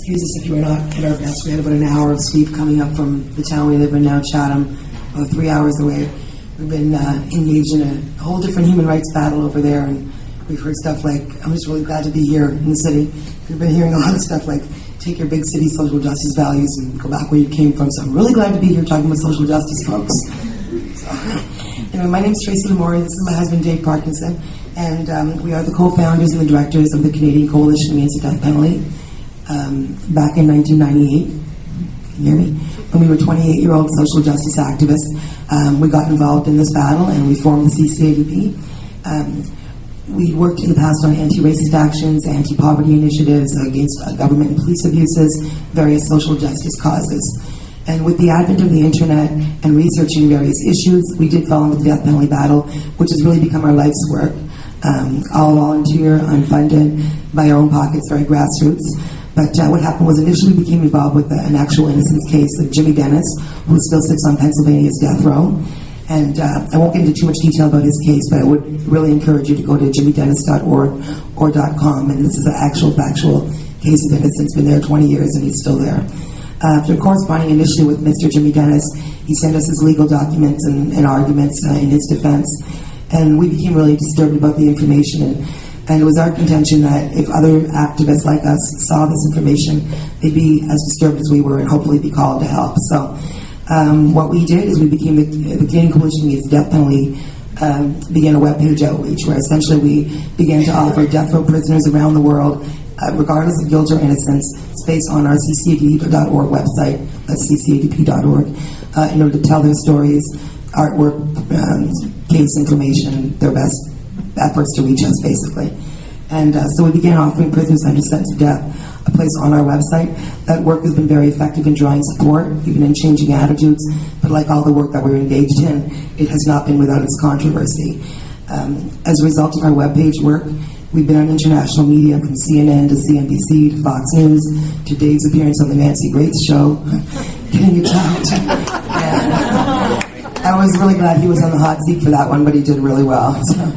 excuse us if you were not at our best. We had about an hour of sweep coming up from the town we live in now, Chatham, about 3 hours away. We've been engaged in a whole different human rights battle over there, and we've heard stuff like, I'm just really glad to be here in the city. We've been hearing a lot of stuff like, take your big city social justice values and go back where you came from. So I'm really glad to be here talking with social justice folks. So, anyway, my name is Tracy Lamore. This is my husband, Dave Parkinson, and we are the co-founders and the directors of the Canadian Coalition Against the Death Penalty. Back in 1998, can you hear me? When we were 28-year-old social justice activists, we got involved in this battle and we formed the CCADP. We worked in the past on anti-racist actions, anti-poverty initiatives against government and police abuses, various social justice causes. And with the advent of the internet and researching various issues, we did fall into the death penalty battle, which has really become our life's work. All volunteer, unfunded, by our own pockets, very grassroots. But what happened was initially we became involved with an actual innocence case of Jimmy Dennis, who still sits on Pennsylvania's death row. And I won't get into too much detail about his case, but I would really encourage you to go to jimmydennis.org or .com, and this is an actual factual case of innocence. Been there 20 years and he's still there. After corresponding initially with Mr. Jimmy Dennis, he sent us his legal documents and arguments in his defense, and we became really disturbed about the information. And it was our contention that if other activists like us saw this information, they'd be as disturbed as we were and hopefully be called to help. So what we did is we became the Canadian Coalition Against the Death Penalty, began a webpage outreach where essentially we began to offer death row prisoners around the world, regardless of guilt or innocence, space on our CCADP.org website, that's CCADP.org, in order to tell their stories, artwork, case information, their best efforts to reach us, basically. And so we began offering prisoners under sentence of death a place on our website. That work has been very effective in drawing support, even in changing attitudes, but like all the work that we're engaged in, it has not been without its controversy. As a result of our webpage work, we've been on international media, from CNN to CNBC to Fox News to Dave's appearance on the Nancy Grace show, getting attacked. I was really glad he was on the hot seat for that one, but he did really well. So,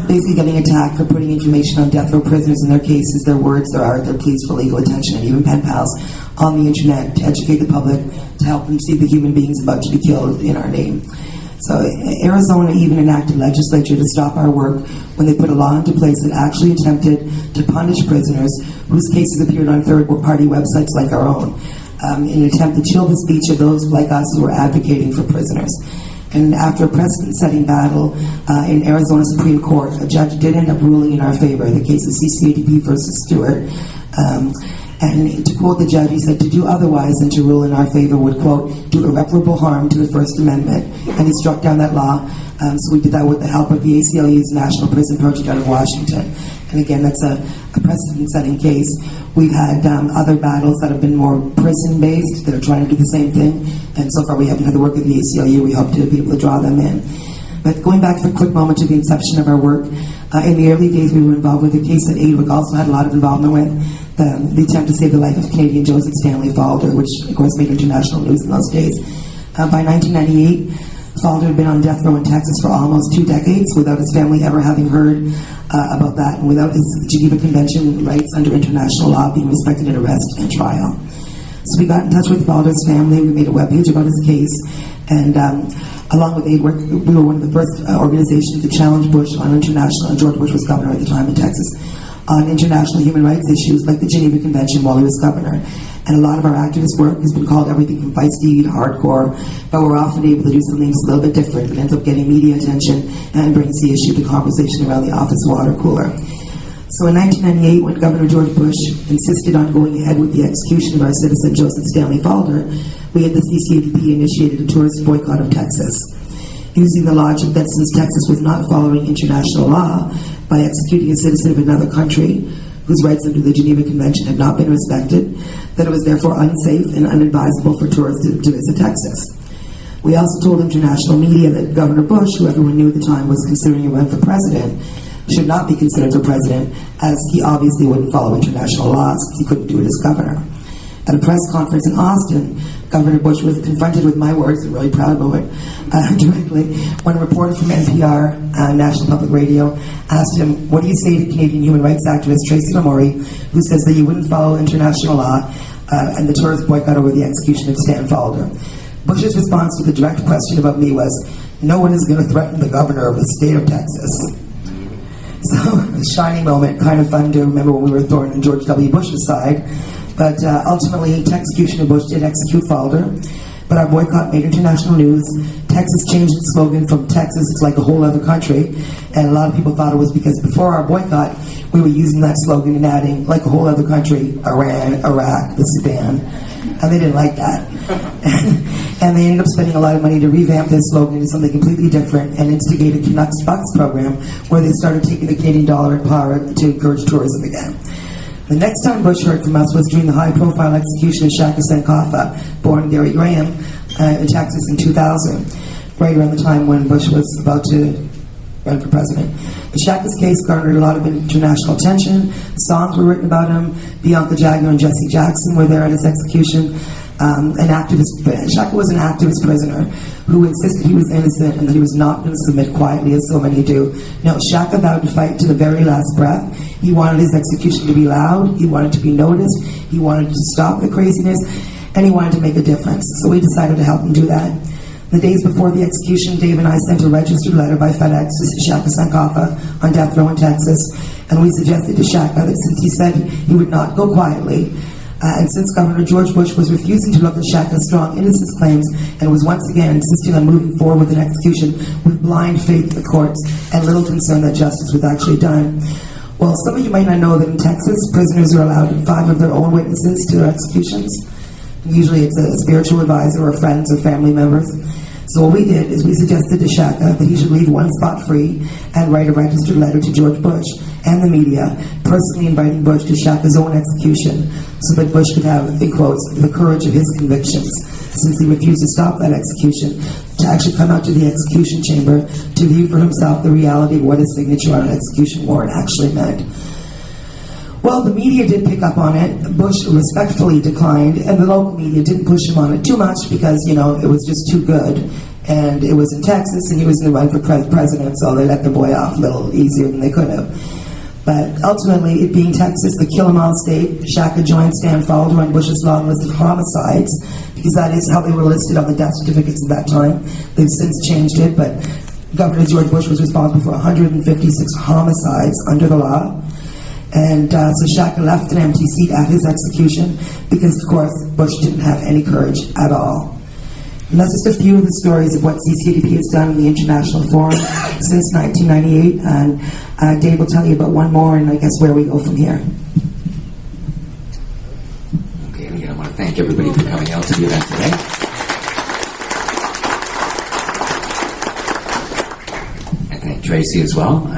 basically getting attacked for putting information on death row prisoners and their cases, their words, their art, their pleas for legal attention, and even pen pals on the internet to educate the public, to help them see the human beings about to be killed in our name. So Arizona even enacted legislature to stop our work when they put a law into place that actually attempted to punish prisoners whose cases appeared on third-party websites like our own, in an attempt to chill the speech of those like us who are advocating for prisoners. And after a precedent-setting battle in Arizona Supreme Court, a judge did end up ruling in our favor, the case of CCADP versus Stewart. And to quote the judge, he said, to do otherwise than to rule in our favor would, quote, do irreparable harm to the First Amendment. And he struck down that law. So we did that with the help of the ACLU's National Prison Project out of Washington. And again, that's a precedent-setting case. We've had other battles that have been more prison-based that are trying to do the same thing. And so far we haven't had the work of the ACLU. We hope to be able to draw them in. But going back for a quick moment to the inception of our work, in the early days we were involved with a case that AWIC also had a lot of involvement with, the attempt to save the life of Canadian Joseph Stanley Falder, which of course made international news in those days. By 1998, Falder had been on death row in Texas for almost 2 decades without his family ever having heard about that, and without his Geneva Convention rights under international law being respected at arrest and trial. So we got in touch with Falder's family. We made a webpage about his case, and along with AIDWORK, we were one of the first organizations to challenge Bush on international, and George Bush was governor at the time in Texas, on international human rights issues like the Geneva Convention while he was governor. And a lot of our activist work has been called everything from feisty to hardcore, but we're often able to do something a little bit different that ends up getting media attention and brings the issue to conversation around the office water cooler. So in 1998, when Governor George Bush insisted on going ahead with the execution of our citizen Joseph Stanley Falder, we at the CCADP initiated a tourist boycott of Texas, using the logic that since Texas was not following international law by executing a citizen of another country whose rights under the Geneva Convention had not been respected, that it was therefore unsafe and unadvisable for tourists to visit Texas. We also told international media that Governor Bush, who everyone knew at the time was considering a run for president, should not be considered for president, as he obviously wouldn't follow international laws because he couldn't do it as governor. At a press conference in Austin, Governor Bush was confronted with my words, I'm really proud of it, directly, when a reporter from NPR, National Public Radio, asked him, what do you say to Canadian human rights activist Tracy Lamourie, who says that you wouldn't follow international law and the tourist boycott over the execution of Stan Falder? Bush's response to the direct question about me was, no one is going to threaten the governor of the state of Texas. So, a shining moment, kind of fun to remember when we were thorn in George W. Bush's side. But ultimately, execution of Bush did execute Falder. But our boycott made international news. Texas changed its slogan from Texas, it's like a whole other country. And a lot of people thought it was because before our boycott, we were using that slogan and adding, like a whole other country, Iran, Iraq, the Sudan. And they didn't like that. And they ended up spending a lot of money to revamp this slogan into something completely different and instigate a Canucks Bucks program where they started taking the Canadian dollar and power to encourage tourism again. The next time Bush heard from us was during the high-profile execution of Shaka Sankofa, born Gary Graham, in Texas in 2000, right around the time when Bush was about to run for president. The Shaka's case garnered a lot of international attention. Songs were written about him. Bianca Jagger and Jesse Jackson were there at his execution. Shaka was an activist prisoner who insisted he was innocent and that he was not going to submit quietly as so many do. No, Shaka vowed to fight to the very last breath. He wanted his execution to be loud, he wanted to be noticed, he wanted to stop the craziness, and he wanted to make a difference. So we decided to help him do that. The days before the execution, Dave and I sent a registered letter by FedEx to Shaka Sankofa on death row in Texas, and we suggested to Shaka that since he said he would not go quietly, and since Governor George Bush was refusing to look at Shaka's strong innocence claims and was once again insisting on moving forward with an execution with blind faith in the courts and little concern that justice was actually done. Well, some of you might not know that in Texas, prisoners are allowed 5 of their own witnesses to their executions. Usually it's a spiritual advisor or friends or family members. So what we did is we suggested to Shaka that he should leave one spot free and write a registered letter to George Bush and the media, personally inviting Bush to Shaka's own execution so that Bush could have, in quotes, the courage of his convictions, since he refused to stop that execution, to actually come out to the execution chamber to view for himself the reality of what his signature on an execution warrant actually meant. Well, the media did pick up on it. Bush respectfully declined, and the local media didn't push him on it too much because, you know, it was just too good. And it was in Texas, and he was in the run for president, so they let the boy off a little easier than they could have. But ultimately, it being Texas, the kill-em-all state, Shaka joined Stan Falder on Bush's long list of homicides, because that is how they were listed on the death certificates at that time. They've since changed it, but Governor George Bush was responsible for 156 homicides under the law. And so Shaka left an empty seat at his execution because, of course, Bush didn't have any courage at all. And that's just a few of the stories of what CCADP has done in the International Forum since 1998. And Dave will tell you about one more and I guess where we go from here. Okay, and again, I want to thank everybody for coming out to the event today. I thank Tracy as well.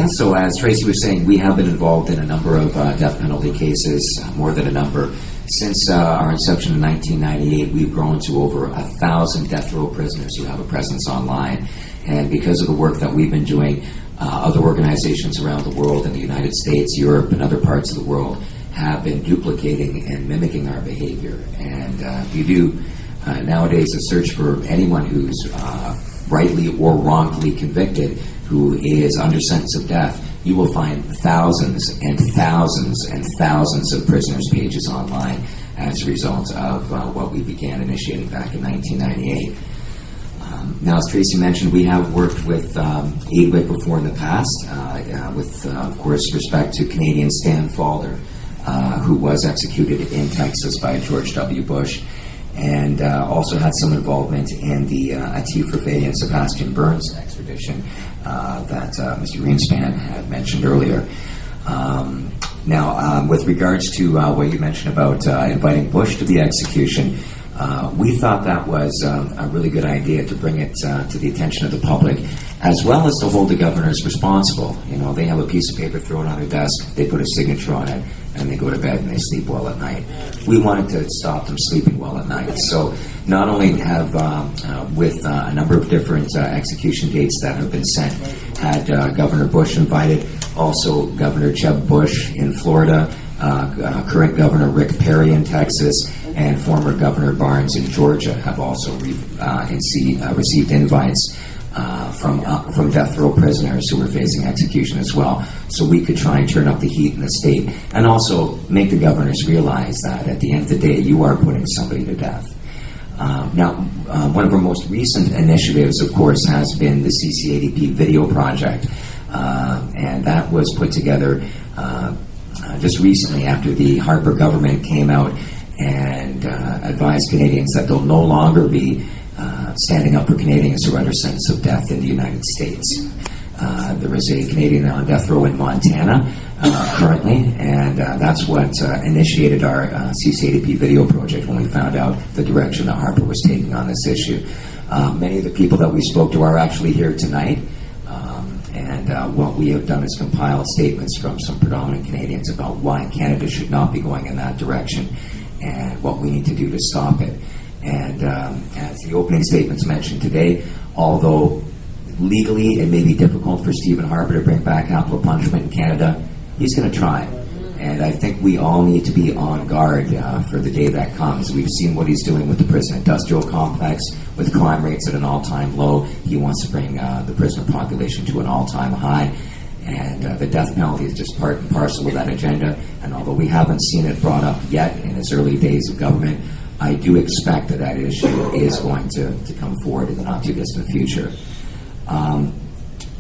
So as Tracy was saying, we have been involved in a number of death penalty cases, more than a number. Since our inception in 1998, we've grown to over 1,000 death row prisoners who have a presence online. And because of the work that we've been doing, other organizations around the world, in the United States, Europe, and other parts of the world, have been duplicating and mimicking our behavior. And if you do nowadays a search for anyone who's rightly or wrongfully convicted, who is under sentence of death, you will find thousands and thousands and thousands of prisoners' pages online as a result of what we began initiating back in 1998. Now, as Tracy mentioned, we have worked with AIDWIC before in the past, with, of course, respect to Canadian Stan Falder, who was executed in Texas by George W. Bush, and also had some involvement in the Atif Rafay and Sebastian Burns extradition that Mr. Greenspan had mentioned earlier. Now, with regards to what you mentioned about inviting Bush to the execution, we thought that was a really good idea to bring it to the attention of the public, as well as to hold the governors responsible. You know, they have a piece of paper thrown on their desk, they put a signature on it, and they go to bed and they sleep well at night. We wanted to stop them sleeping well at night. So not only have, with a number of different execution dates that have been sent, had Governor Bush invited, also Governor Jeb Bush in Florida, Current Governor Rick Perry in Texas and former Governor Barnes in Georgia have also received invites from death row prisoners who were facing execution as well. So we could try and turn up the heat in the state and also make the governors realize that at the end of the day, you are putting somebody to death. Now, one of our most recent initiatives, of course, has been the CCADP video project, and that was put together just recently after the Harper government came out and advised Canadians that they'll no longer be standing up for Canadians who are under sentence of death in the United States. There is a Canadian on death row in Montana currently, and that's what initiated our CCADP video project when we found out the direction that Harper was taking on this issue. Many of the people that we spoke to are actually here tonight, and what we have done is compile statements from some predominant Canadians about why Canada should not be going in that direction and what we need to do to stop it. And as the opening statements mentioned today, although legally it may be difficult for Stephen Harper to bring back capital punishment in Canada, he's going to try. And I think we all need to be on guard for the day that comes. We've seen what he's doing with the prison industrial complex, with crime rates at an all-time low. He wants to bring the prisoner population to an all-time high. And the death penalty is just part and parcel of that agenda. And although we haven't seen it brought up yet in its early days of government, I do expect that that issue is going to come forward in the not-too-distant future.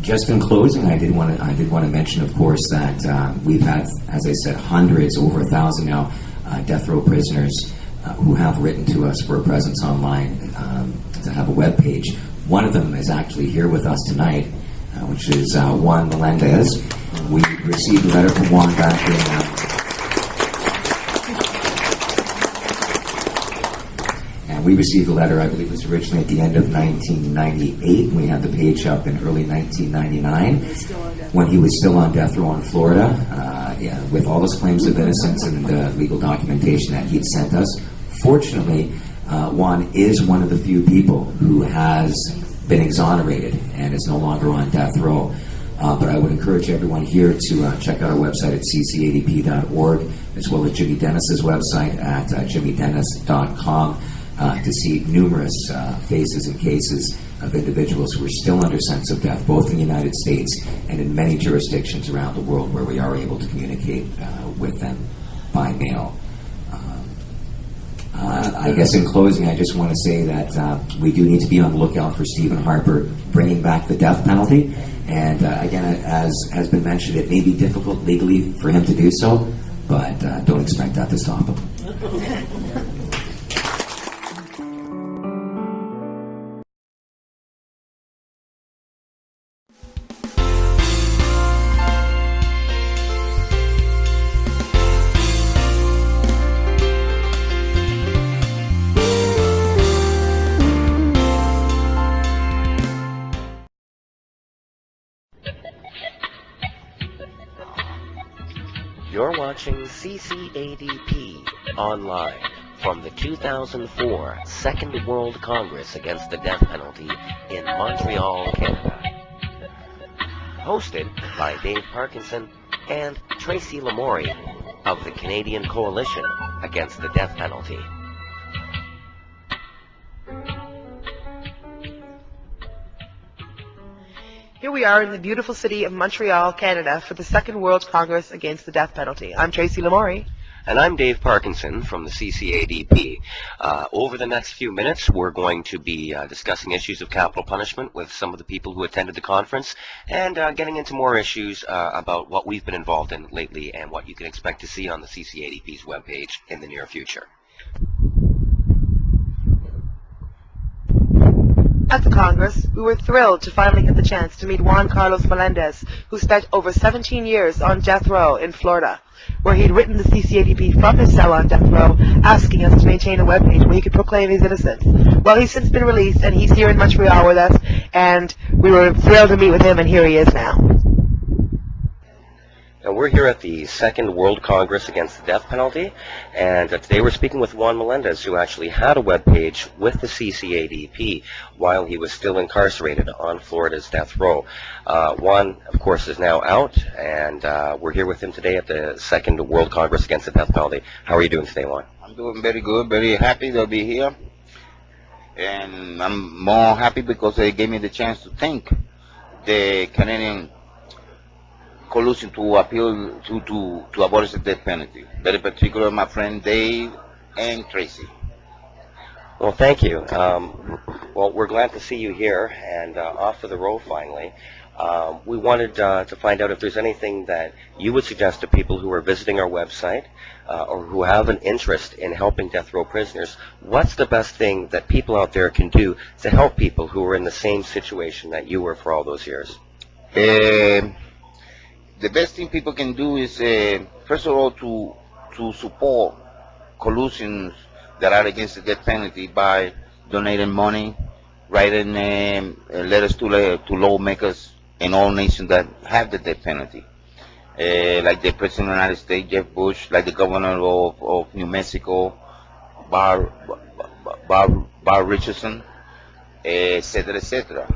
Just in closing, I did want to mention, of course, that we've had, as I said, hundreds, over 1,000 now, death row prisoners who have written to us for a presence online to have a web page. One of them is actually here with us tonight, which is Juan Melendez. We received a letter from Juan back in. We received a letter, I believe it was originally at the end of 1998. We had the page up in early 1999 when he was still on death row in Florida, with all his claims of innocence and legal documentation that he'd sent us. Fortunately, Juan is one of the few people who has been exonerated and is no longer on death row. But I would encourage everyone here to check out our website at ccadp.org, as well as Jimmy Dennis's website at jimmydennis.com. To see numerous faces and cases of individuals who are still under sentence of death, both in the United States and in many jurisdictions around the world where we are able to communicate with them by mail. I guess in closing, I just want to say that we do need to be on the lookout for Stephen Harper bringing back the death penalty. And again, as has been mentioned, it may be difficult legally for him to do so, but don't expect that to stop him. You're watching CCADP online from the 2004 Second World Congress Against the Death Penalty in Montreal, Canada. Hosted by Dave Parkinson and Tracy Lamourie of the Canadian Coalition Against the Death Penalty. Here we are in the beautiful city of Montreal, Canada, for the Second World Congress Against the Death Penalty. I'm Tracy Lamourie. And I'm Dave Parkinson from the CCADP. Over the next few minutes, we're going to be discussing issues of capital punishment with some of the people who attended the conference and getting into more issues about what we've been involved in lately and what you can expect to see on the CCADP's webpage in the near future. At the Congress, we were thrilled to finally get the chance to meet Juan Carlos Melendez, who spent over 17 years on death row in Florida, where he'd written the CCADP from his cell on death row, asking us to maintain a webpage where he could proclaim his innocence. Well, he's since been released, and he's here in Montreal with us, and we were thrilled to meet with him, and here he is now. And we're here at the Second World Congress Against the Death Penalty, and today we're speaking with Juan Melendez, who actually had a webpage with the CCADP while he was still incarcerated on Florida's death row. Juan, of course, is now out, and we're here with him today at the Second World Congress Against the Death Penalty. How are you doing today, Juan? I'm doing very good, very happy to be here. And I'm more happy because they gave me the chance to thank the Canadian collusion to appeal to abolish the death penalty. Very particular, my friend Dave and Tracy. Well, thank you. Well, we're glad to see you here and off of the row finally. We wanted to find out if there's anything that you would suggest to people who are visiting our website or who have an interest in helping death row prisoners. What's the best thing that people out there can do to help people who are in the same situation that you were for all those years? The best thing people can do is, first of all, to support collusions that are against the death penalty by donating money, writing letters to lawmakers in all nations that have the death penalty, like the President of the United States, Jeff Bush, like the Governor of New Mexico, Bar Richardson, etc., etc.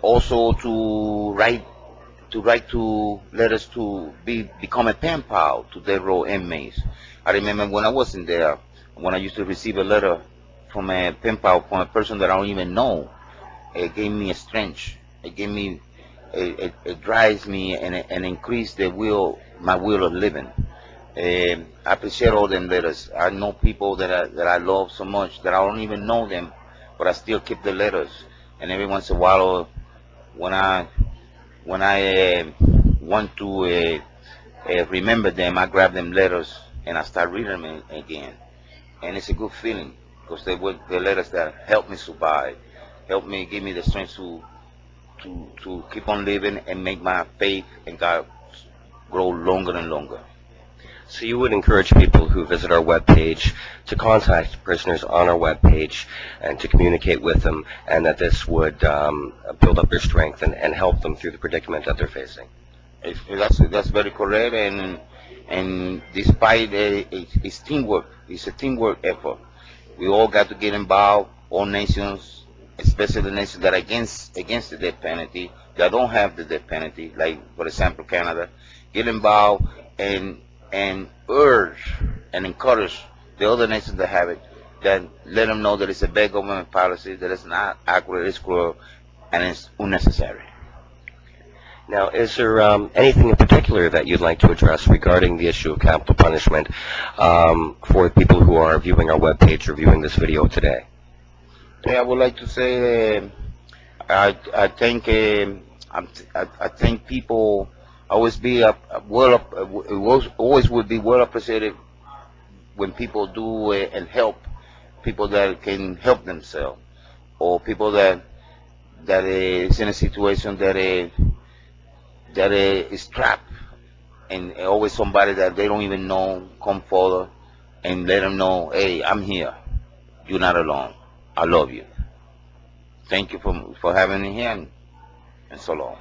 Also to write letters to become a pen pal to death row inmates. I remember when I was in there, when I used to receive a letter from a pen pal from a person that I don't even know, it gave me a strength. It gave me, it drives me and increase my will of living. I appreciate all them letters. I know people that I love so much that I don't even know them, but I still keep the letters. And every once in a while, when I want to remember them, I grab them letters and I start reading them again. And it's a good feeling because they were the letters that helped me survive, helped me, give me the strength to keep on living and make my faith in God grow longer and longer. So you would encourage people who visit our webpage to contact prisoners on our webpage and to communicate with them, and that this would build up their strength and help them through the predicament that they're facing. That's very correct, and despite it's teamwork, it's a teamwork effort. We all got to get involved, all nations, especially the nations that are against the death penalty, that don't have the death penalty, like for example Canada, get involved and urge and encourage the other nations that have it, that let them know that it's a bad government policy, that it's not accurate, it's cruel, and it's unnecessary. Now, is there anything in particular that you'd like to address regarding the issue of capital punishment for people who are viewing our webpage or viewing this video today? Yeah, I would like to say I think people always be always would be well appreciated when people do and help people that can help themselves, or people that is in a situation that is trapped, and always somebody that they don't even know come forward and let them know, hey, I'm here, you're not alone, I love you. Thank you for having me here, and so long.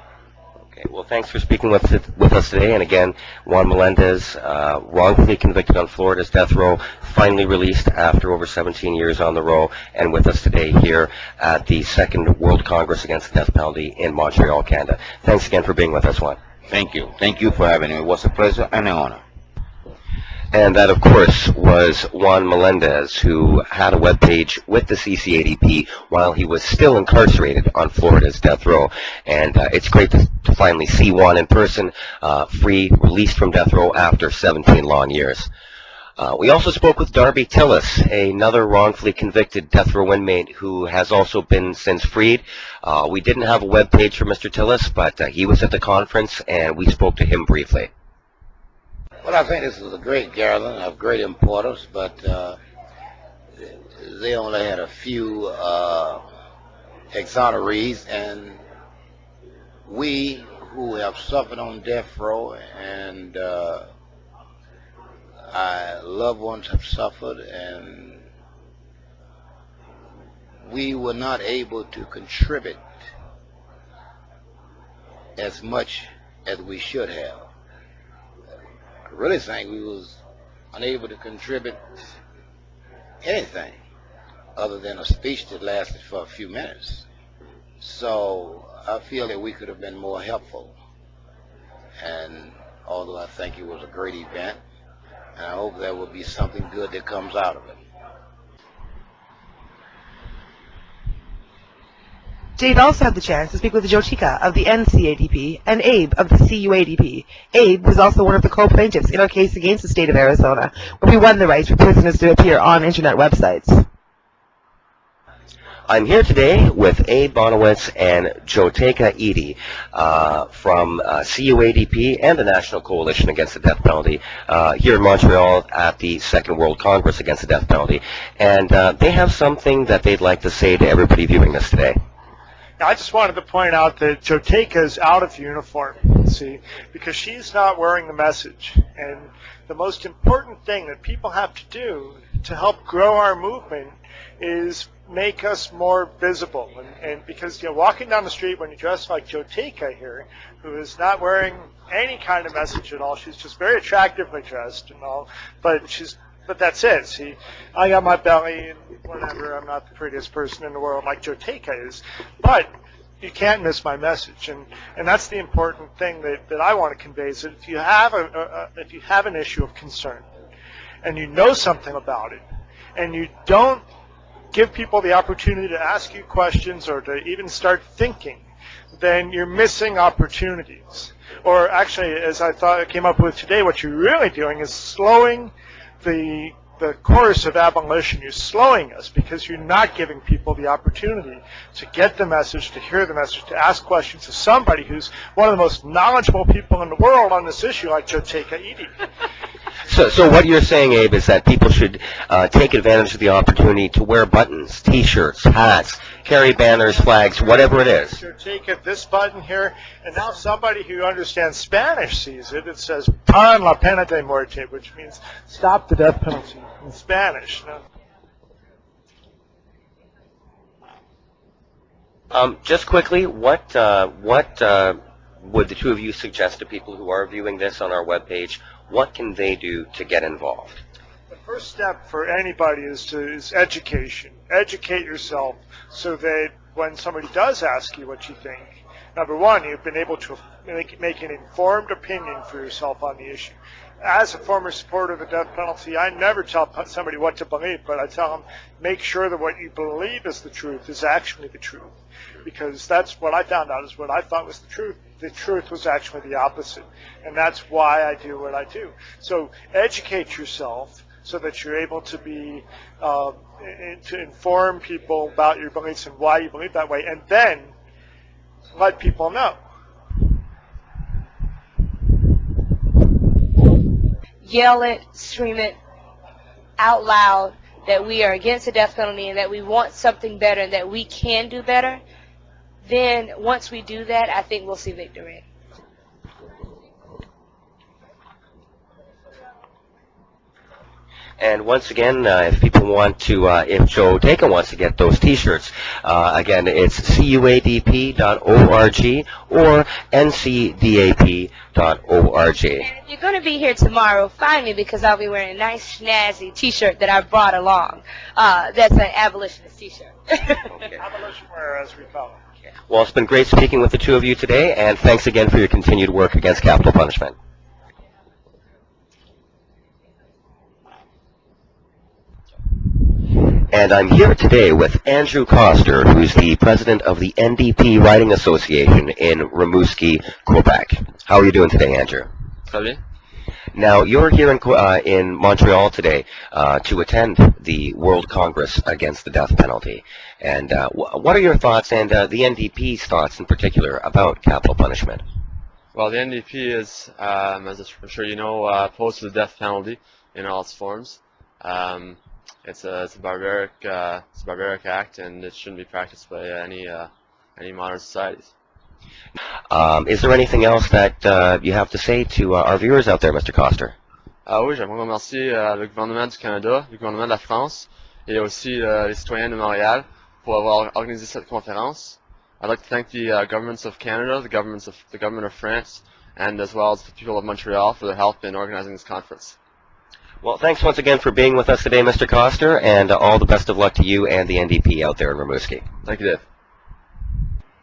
Okay, well, thanks for speaking with us today. And again, Juan Melendez, wrongfully convicted on Florida's death row, finally released after over 17 years on the row, and with us today here at the Second World Congress Against the Death Penalty in Montreal, Canada. Thanks again for being with us, Juan. Thank you. Thank you for having me. It was a pleasure and an honor. And that, of course, was Juan Melendez, who had a webpage with the CCADP while he was still incarcerated on Florida's death row. And it's great to finally see Juan in person, free, released from death row after 17 long years. We also spoke with Darby Tillis, another wrongfully convicted death row inmate who has also been since freed. We didn't have a webpage for Mr. Tillis, but he was at the conference, and we spoke to him briefly. Well, I think this is a great gathering of great importance, but they only had a few exonerees, and we who have suffered on death row and our loved ones have suffered, and we were not able to contribute as much as we should have. really think we was unable to contribute anything other than a speech that lasted for a few minutes. So I feel that we could have been more helpful. And although I think it was a great event, and I hope there will be something good that comes out of it. Dave also had the chance to speak with Joe Chica of the NCADP and Abe of the CUADP. Abe was also one of the co-plaintiffs in our case against the state of Arizona, where we won the right for prisoners to appear on internet websites. I'm here today with Abe Bonowitz and Joteka Edie from CUADP and the National Coalition Against the Death Penalty here in Montreal at the Second World Congress Against the Death Penalty. And they have something that they'd like to say to everybody viewing this today. I just wanted to point out that Joteka is out of uniform, see, because she's not wearing the message. And the most important thing that people have to do to help grow our movement is make us more visible. And because, walking down the street when you dress like Joteka here, who is not wearing any kind of message at all, she's just very attractively dressed and all, but that's it. See, I got my belly and whatever. I'm not the prettiest person in the world like Joteka is, but you can't miss my message, and that's the important thing that I want to convey. Is that if you have if you have an issue of concern, and you know something about it, and you don't give people the opportunity to ask you questions or to even start thinking, then you're missing opportunities. Or actually, as I came up with today, what you're really doing is slowing the course of abolition. You're slowing us because you're not giving people the opportunity to get the message, to hear the message, to ask questions to somebody who's one of the most knowledgeable people in the world on this issue, like Joteka Edie. So what you're saying, Abe, is that people should take advantage of the opportunity to wear buttons, T-shirts, hats, carry banners, flags, whatever it is. Joteka, this button here, and now somebody who understands Spanish sees it. It says "Pan la pena de muerte," which means "stop the death penalty" in Spanish. Just quickly, what would the two of you suggest to people who are viewing this on our webpage? What can they do to get involved? The first step for anybody is education. Educate yourself so that when somebody does ask you what you think, number one, you've been able to make an informed opinion for yourself on the issue. As a former supporter of the death penalty, I never tell somebody what to believe, but I tell them, make sure that what you believe is the truth is actually the truth. Because that's what I found out is what I thought was the truth. The truth was actually the opposite. And that's why I do what I do. So educate yourself so that you're able to be, to inform people about your beliefs and why you believe that way, and then let people know. Yell it, scream it out loud that we are against the death penalty and that we want something better and that we can do better. Then once we do that, I think we'll see victory. And once again, if people want to, if Joteka wants to get those T-shirts, again, it's cuadp.org or ncdap.org. And if you're going to be here tomorrow, find me because I'll be wearing a nice, snazzy T-shirt that I brought along. That's an abolitionist T-shirt. Okay. Abolition wear, as we call it. Well, it's been great speaking with the two of you today, and thanks again for your continued work against capital punishment. And I'm here today with Andrew Koster, who's the president of the NDP Riding Association in Rimouski, Quebec. How are you doing today, Andrew? Très bien. Now, you're here in Montreal today to attend the World Congress Against the Death Penalty. And what are your thoughts and the NDP's thoughts in particular about capital punishment? Well, the NDP is, as I'm sure you know, opposed to the death penalty in all its forms. It's a barbaric act, and it shouldn't be practiced by any modern societies. Is there anything else that you have to say to our viewers out there, Mr. Koster? Oui, j'aimerais remercier le gouvernement du Canada, le gouvernement de la France, et aussi les citoyens de Montréal pour avoir organisé cette conférence. I'd like to thank the governments of Canada, the government of France, and as well as the people of Montreal for their help in organizing this conference. Well, thanks once again for being with us today, Mr. Coster, and all the best of luck to you and the NDP out there in Rimouski. Thank you, Dave.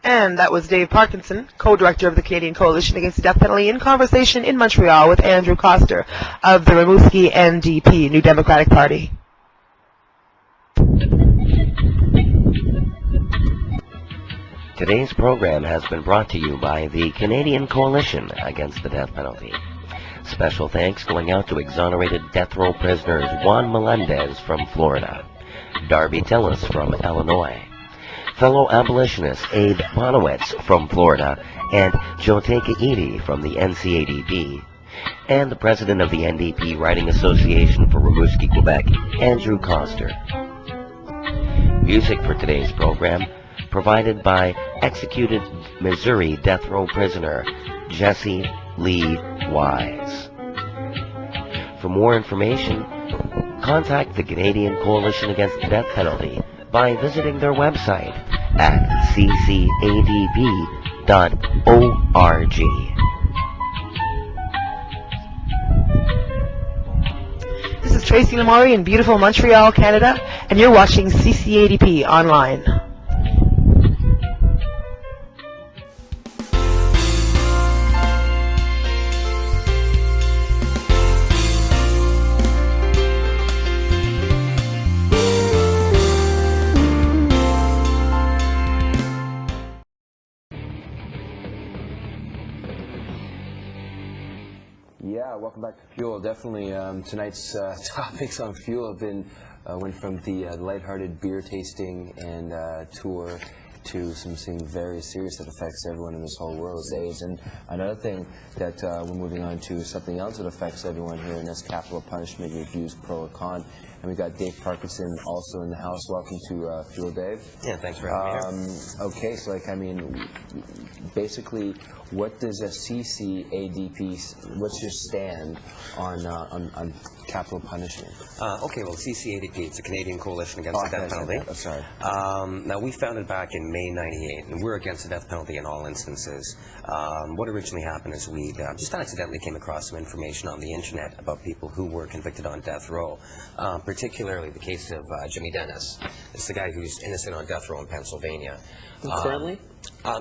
And that was Dave Parkinson, co-director of the Canadian Coalition Against the Death Penalty, in conversation in Montreal with Andrew Coster of the Rimouski NDP, New Democratic Party. Today's program has been brought to you by the Canadian Coalition Against the Death Penalty. Special thanks going out to exonerated death row prisoners Juan Melendez from Florida, Darby Tillis from Illinois, fellow abolitionist Abe Bonowitz from Florida, and Joteka Edie from the NCADP, and the president of the NDP Writing Association for Rimouski, Quebec, Andrew Coster. Music for today's program provided by executed Missouri death row prisoner Jesse Lee Wise. For more information, contact the Canadian Coalition Against the Death Penalty by visiting their website at ccadp.org. This is Tracy Lamori in beautiful Montreal, Canada, and you're watching CCADP Online. Yeah, welcome back to Fuel. Definitely, tonight's topics on Fuel have been went from the lighthearted beer tasting and tour to something very serious that affects everyone in this whole world, AIDS. And another thing that we're moving on to is something else that affects everyone here, and that's capital punishment reviews, pro or con. And we got Dave Parkinson also in the house. Welcome to Fuel, Dave. Yeah, thanks for having me here. Okay, so basically, what does a CCADP, what's your stand on capital punishment? Okay, well, CCADP, it's a Canadian Coalition Against the Death Penalty. Sorry. Now, we founded back in May '98, and we're against the death penalty in all instances. What originally happened is we just accidentally came across some information on the internet about people who were convicted on death row, particularly the case of Jimmy Dennis. It's the guy who's innocent on death row in Pennsylvania. Currently?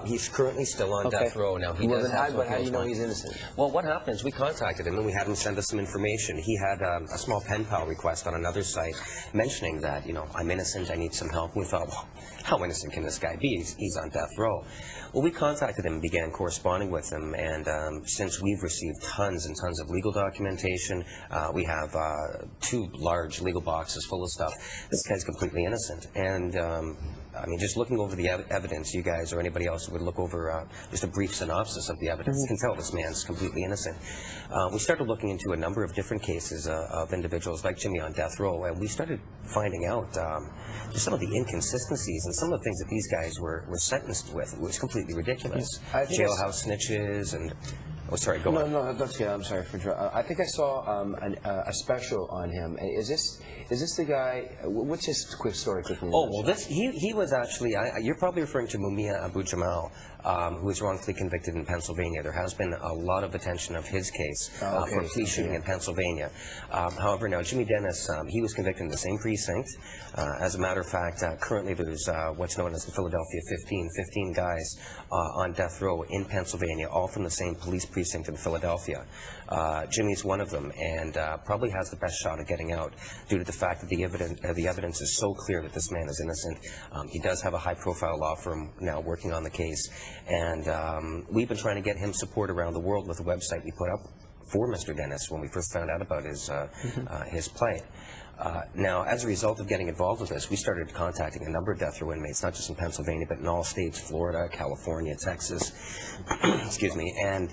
He's currently still on death row. Now, he does have but how do you know he's innocent? Well, what happened is we contacted him and we had him send us some information. He had a small pen pal request on another site mentioning that, I'm innocent, I need some help. We thought, well, how innocent can this guy be? He's on death row. Well, we contacted him and began corresponding with him, and since we've received tons and tons of legal documentation, we have 2 large legal boxes full of stuff. This guy's completely innocent, and just looking over the evidence, you guys or anybody else who would look over just a brief synopsis of the evidence can tell this man's completely innocent. We started looking into a number of different cases of individuals like Jimmy on death row, and we started finding out just some of the inconsistencies and some of the things that these guys were sentenced with. It was completely ridiculous. Jailhouse snitches and... Oh, sorry, go on. No, that's good. I'm sorry for interrupting. I think I saw a special on him. Is this the guy? What's his quick story? Oh, well, he was actually, you're probably referring to Mumia Abu Jamal, who was wrongfully convicted in Pennsylvania. There has been a lot of attention of his case for police shooting in Pennsylvania. However, now, Jimmy Dennis, he was convicted in the same precinct. As a matter of fact, currently there's what's known as the Philadelphia 15 guys on death row in Pennsylvania, all from the same police precinct in Philadelphia. Jimmy's one of them, and probably has the best shot of getting out due to the fact that the evidence is so clear that this man is innocent. He does have a high-profile law firm now working on the case, and we've been trying to get him support around the world with a website we put up for Mr. Dennis when we first found out about his plight. Now, as a result of getting involved with this, we started contacting a number of death row inmates, not just in Pennsylvania, but in all states, Florida, California, Texas, excuse me, and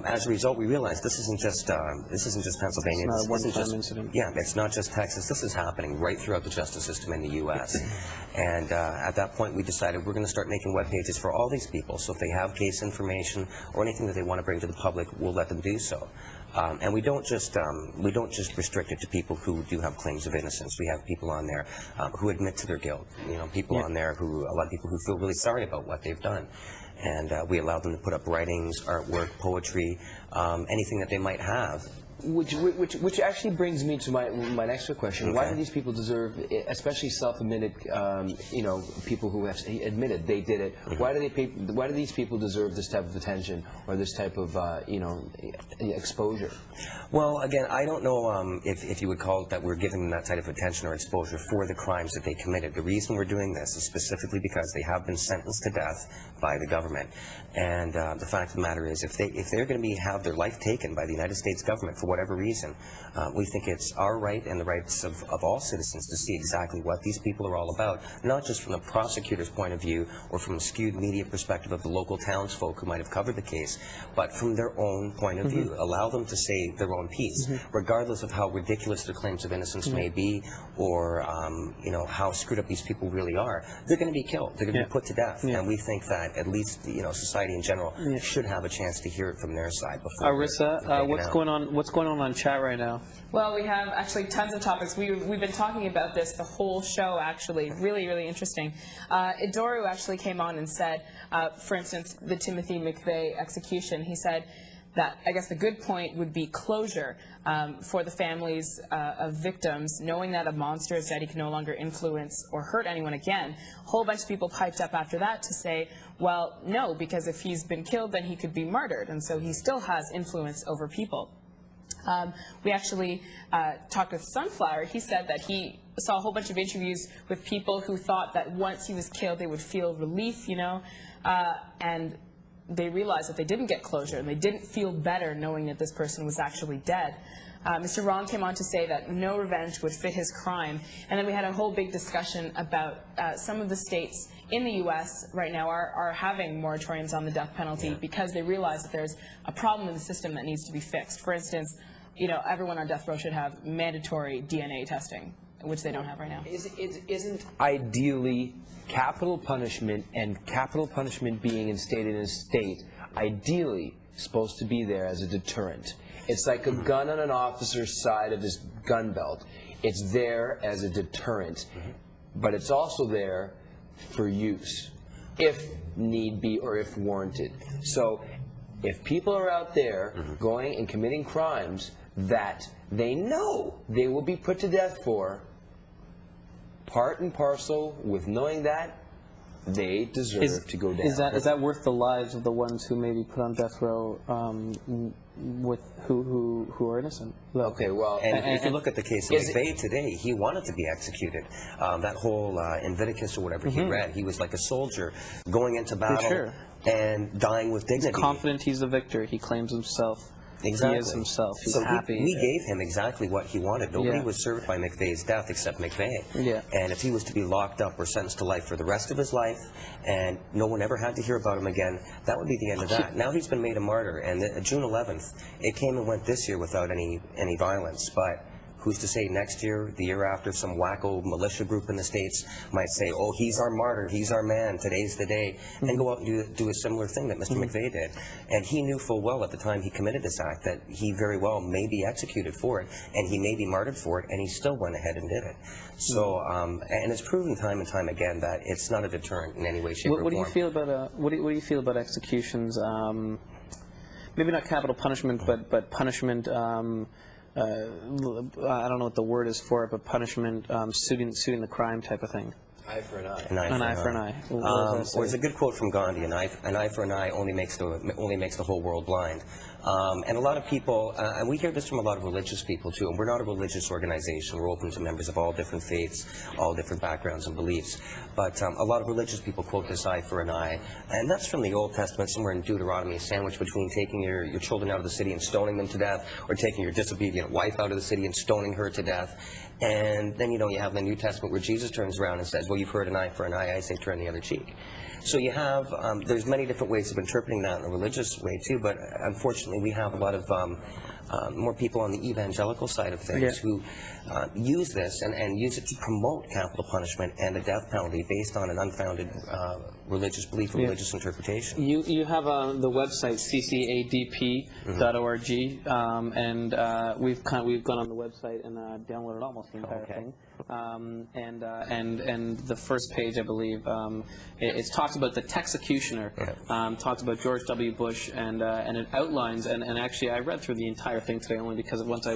as a result, we realized this isn't just Pennsylvania. It's not a one-time incident. Yeah, it's not just Texas. This is happening right throughout the justice system in the U.S. And at that point, we decided we're going to start making web pages for all these people. So if they have case information or anything that they want to bring to the public, we'll let them do so. And we don't just restrict it to people who do have claims of innocence. We have people on there who admit to their guilt. People on there a lot of people who feel really sorry about what they've done. and we allow them to put up writings, artwork, poetry, anything that they might have. Which actually brings me to my next question. Okay. Why do these people deserve, especially self-admitted, people who have admitted they did it? Why do these people deserve this type of attention or this type of exposure? Well, again, I don't know if you would call it that we're giving them that type of attention or exposure for the crimes that they committed. The reason we're doing this is specifically because they have been sentenced to death by the government. And the fact of the matter is, if they're going to have their life taken by the United States government for whatever reason, we think it's our right and the rights of all citizens to see exactly what these people are all about, not just from the prosecutor's point of view or from a skewed media perspective of the local townsfolk who might have covered the case, but from their own point of view. Allow them to say their own piece, regardless of how ridiculous their claims of innocence may be, or how screwed up these people really are. They're going to be killed. They're going to be put to death, and we think that at least society in general should have a chance to hear it from their side before. Arissa, what's going on? What's going on chat right now? Well, we have actually tons of topics. We've been talking about this the whole show, actually. Really, really interesting. Idoru actually came on and said, for instance, the Timothy McVeigh execution, he said that I guess the good point would be closure for the families of victims, knowing that a monster is dead, he can no longer influence or hurt anyone again. A whole bunch of people piped up after that to say, well, no, because if he's been killed, then he could be murdered, and so he still has influence over people. We actually talked with Sunflower. He said that he saw a whole bunch of interviews with people who thought that once he was killed, they would feel relief, and they realized that they didn't get closure, and they didn't feel better knowing that this person was actually dead. Mr. Ron came on to say that no revenge would fit his crime, and then we had a whole big discussion about some of the states in the U.S. right now are having moratoriums on the death penalty because they realize that there's a problem in the system that needs to be fixed. For instance, everyone on death row should have mandatory DNA testing, which they don't have right now. Isn't ideally capital punishment and capital punishment being instated in a state ideally supposed to be there as a deterrent? It's like a gun on an officer's side of his gun belt. It's there as a deterrent, but it's also there for use, if need be or if warranted. So if people are out there going and committing crimes that they know they will be put to death for, part and parcel with knowing that, they deserve to go down. Is that worth the lives of the ones who may be put on death row with who are innocent? Okay, well, and if you look at the case of McVeigh today, he wanted to be executed. That whole Invictus or whatever he read, he was like a soldier going into battle and dying with dignity. He's confident he's the victor. He claims himself. Exactly. He is himself. He's so happy. We gave him exactly what he wanted. Nobody was served by McVeigh's death except McVeigh. And if he was to be locked up or sentenced to life for the rest of his life, and no one ever had to hear about him again, that would be the end of that. Now he's been made a martyr, and June 11th, it came and went this year without any violence, but who's to say next year, the year after, some wacko militia group in the States might say, oh, he's our martyr, he's our man, today's the day, and go out and do a similar thing that Mr. McVeigh did. And he knew full well at the time he committed this act that he very well may be executed for it, and he may be martyred for it, and he still went ahead and did it. So, and it's proven time and time again that it's not a deterrent in any way, shape, or form. What do you feel about what do you feel about executions? Maybe not capital punishment, but punishment. I don't know what the word is for it, but punishment, suiting the crime type of thing. Eye for an eye. An eye for an eye. Or there's a good quote from Gandhi: an eye for an eye only makes the whole world blind. And a lot of people, and we hear this from a lot of religious people too, and we're not a religious organization. We're open to members of all different faiths, all different backgrounds and beliefs. But a lot of religious people quote this eye for an eye, and that's from the Old Testament, somewhere in Deuteronomy, sandwiched between taking your children out of the city and stoning them to death, or taking your disobedient wife out of the city and stoning her to death. And then, you have the New Testament where Jesus turns around and says, well, you've heard an eye for an eye, I say turn the other cheek. So you have, there's many different ways of interpreting that in a religious way too, but unfortunately we have a lot of more people on the evangelical side of things who use this and use it to promote capital punishment and the death penalty based on an unfounded religious belief or religious interpretation. You have the website CCADP.org, and we've gone on the website and downloaded almost the entire thing. And the first page, I believe, it talks about the Texecutioner, talks about George W. Bush, and it outlines, and actually I read through the entire thing today only because once I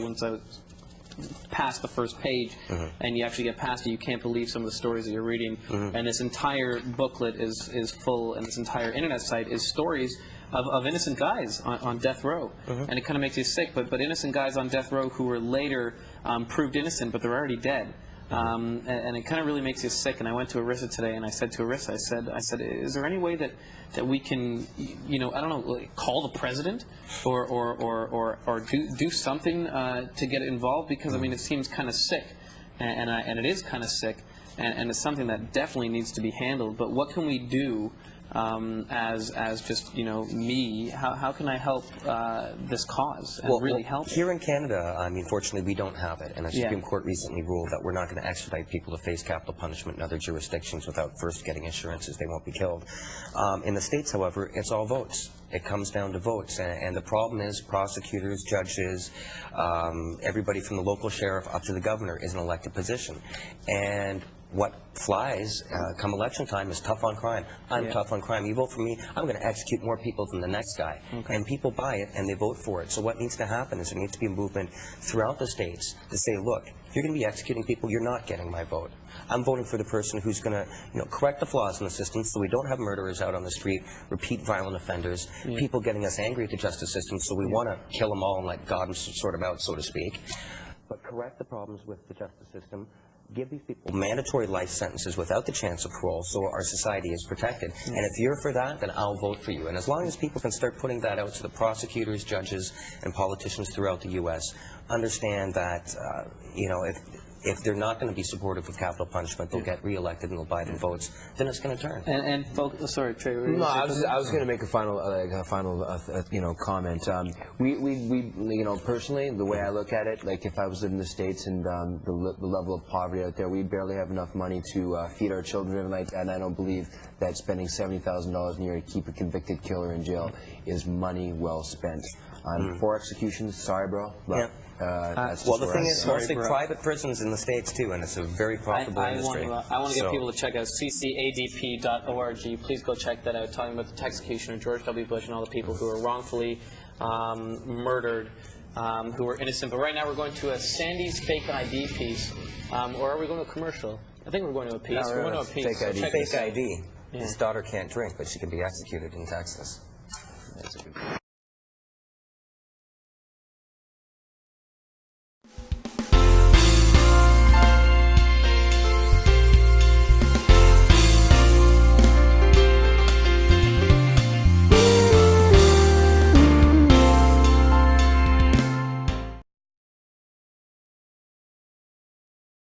past the first page, and you actually get past it, you can't believe some of the stories that you're reading. And this entire booklet is full, and this entire internet site is stories of innocent guys on death row. And it kind of makes you sick, but innocent guys on death row who were later proved innocent, but they're already dead. And it kind of really makes you sick. And I went to Arissa today, and I said to Arissa, I said, is there any way that we can, I don't know, like, call the president or do something to get involved? Because I mean, it seems kind of sick, and it is kind of sick, and it's something that definitely needs to be handled. But what can we do? As just me, how can I help this cause and really help here in Canada? I mean, fortunately, we don't have it, and the Supreme Court recently ruled that we're not going to extradite people to face capital punishment in other jurisdictions without first getting assurances they won't be killed. In the States, however, it's all votes. It comes down to votes, and the problem is prosecutors, judges, everybody from the local sheriff up to the governor is an elected position, and what flies come election time is tough on crime. I'm tough on crime. You vote for me, I'm going to execute more people than the next guy. And people buy it and they vote for it. So what needs to happen is there needs to be a movement throughout the states to say, look, if you're going to be executing people, you're not getting my vote. I'm voting for the person who's going to correct the flaws in the system so we don't have murderers out on the street, repeat violent offenders, people getting us angry at the justice system, so we want to kill them all and let God sort them out, so to speak. But correct the problems with the justice system. Give these people mandatory life sentences without the chance of parole so our society is protected. And if you're for that, then I'll vote for you. And as long as people can start putting that out to the prosecutors, judges, and politicians throughout the U.S., understand that, if they're not going to be supportive of capital punishment, they'll get reelected and they'll buy their votes, then it's going to turn. And folks, sorry, Trey. No, I was going to make a final comment. We personally, the way I look at it, like if I was living in the States and the level of poverty out there, we barely have enough money to feed our children, and I don't believe that spending $70,000 a year to keep a convicted killer in jail is money well spent. For executions, sorry, bro. But, well, the thing is, mostly private prisons in the States, too, and it's a very profitable industry. I want to get people to check out CCADP.org. Please go check that out, talking about the Texecutioner, George W. Bush, and all the people who were wrongfully murdered, who were innocent. But right now we're going to a Sandy's Fake ID piece. Or are we going to a commercial? I think we're going to a piece. We're going to a piece. Fake ID. Fake ID. His daughter can't drink, but she can be executed in Texas. That's a good